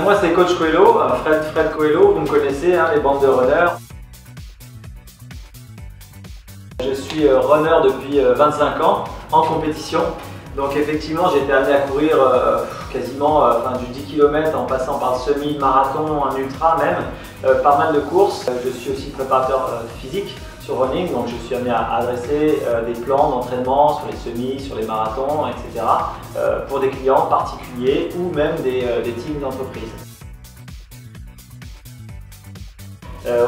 Moi c'est Coach Coelho, Fred Coelho, vous me connaissez, hein, les bandes de runners. Je suis runner depuis 25 ans en compétition. Donc effectivement j'ai été amené à courir quasiment du 10 km en passant par le semi-marathon, un ultra même, pas mal de courses. Je suis aussi préparateur physique sur running, donc je suis amené à adresser des plans d'entraînement sur les semis, sur les marathons, etc. Pour des clients particuliers ou même des teams d'entreprise.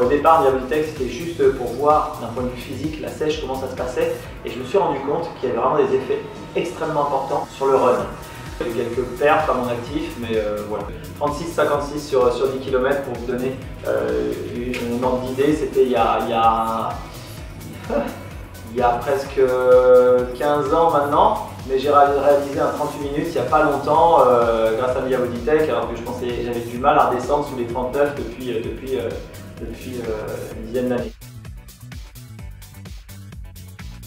Au départ, Miabolitech, c'était juste pour voir d'un point de vue physique la sèche, comment ça se passait, et je me suis rendu compte qu'il y avait vraiment des effets extrêmement importants sur le run. J'ai eu quelques perfs à mon actif, mais voilà. 36-56 sur 10 km pour vous donner une ordre d'idée, c'était il y a presque 15 ans maintenant, mais j'ai réalisé un 38 minutes il n'y a pas longtemps grâce à Miabolitech, alors que je pensais que j'avais du mal à redescendre sous les 39 depuis une dizaine d'années.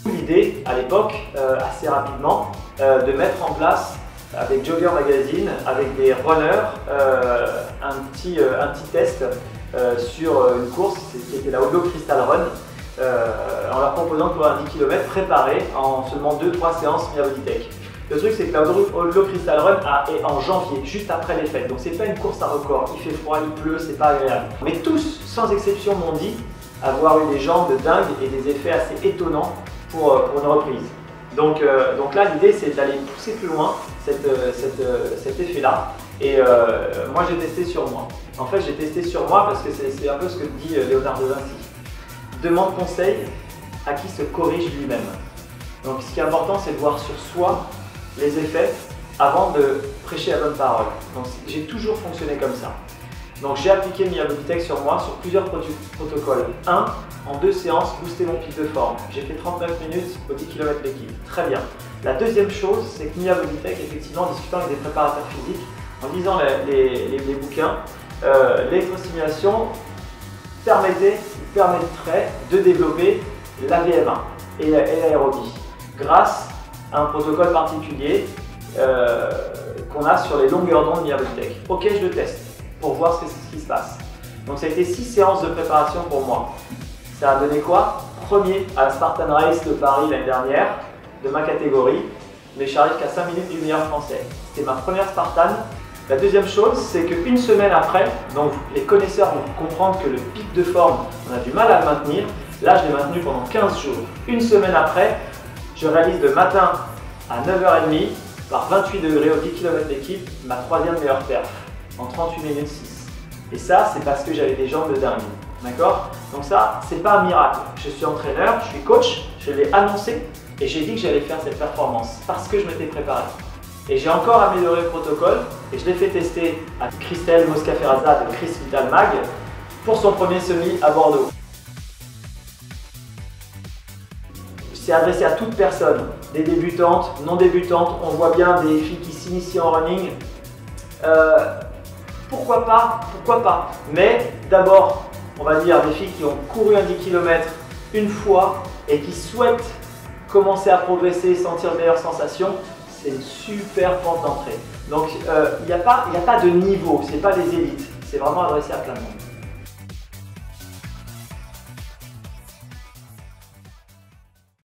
L'idée à l'époque, assez rapidement, de mettre en place avec Jogger Magazine, avec des runners, un petit test sur une course qui était la Hollow Crystal Run, en leur proposant de courir un 10 km préparé en seulement 2-3 séances Miabolitech. Le truc c'est que la Hollow Crystal Run est en janvier, juste après les fêtes, donc c'est pas une course à record, il fait froid, il pleut, c'est pas agréable. Mais tous, sans exception, m'ont dit avoir eu des jambes de dingue et des effets assez étonnants pour une reprise. Donc là l'idée c'est d'aller pousser plus loin cet effet-là. Et moi j'ai testé sur moi. En fait j'ai testé sur moi parce que c'est un peu ce que dit Léonard de Vinci. Demande conseil à qui se corrige lui-même. Donc ce qui est important c'est de voir sur soi les effets avant de prêcher la bonne parole. Donc j'ai toujours fonctionné comme ça. Donc j'ai appliqué Miabolitech sur moi sur plusieurs protocoles. Un, en 2 séances, booster mon pic de forme. J'ai fait 39 minutes au 10 km d'équipe. Très bien. La deuxième chose, c'est que Miabolitech, effectivement, en discutant avec des préparateurs physiques, en lisant les bouquins, l'électrostimulation permettrait de développer la VMA et l'aérobie grâce à un protocole particulier qu'on a sur les longueurs d'onde Miabolitech. Ok, je le teste pour voir ce qui se passe. Donc ça a été 6 séances de préparation pour moi. Ça a donné quoi? Premier à la Spartan Race de Paris l'année dernière, de ma catégorie, mais j'arrive qu'à 5 minutes du meilleur français. C'était ma première Spartan. La deuxième chose, c'est qu'une semaine après, donc les connaisseurs vont comprendre que le pic de forme, on a du mal à le maintenir. Là, je l'ai maintenu pendant 15 jours. Une semaine après, je réalise le matin à 9h30, par 28 degrés au 10 km d'équipe, ma 3e meilleure perf, en 38 minutes 6. Et ça, c'est parce que j'avais des jambes de dingue. D'accord? Donc ça, c'est pas un miracle. Je suis entraîneur, je suis coach, je l'ai annoncé et j'ai dit que j'allais faire cette performance parce que je m'étais préparé. Et j'ai encore amélioré le protocole et je l'ai fait tester à Christelle Moscaferraza de Chris Vital Mag pour son premier semi à Bordeaux. C'est adressé à toute personne, des débutantes, non débutantes, on voit bien des filles qui s'initient en running. Pourquoi pas, mais d'abord, on va dire des filles qui ont couru un 10 km une fois et qui souhaitent commencer à progresser, sentir de meilleures sensations, c'est une super porte d'entrée. Donc il n'y a pas de niveau, ce n'est pas les élites, c'est vraiment adressé à plein de monde.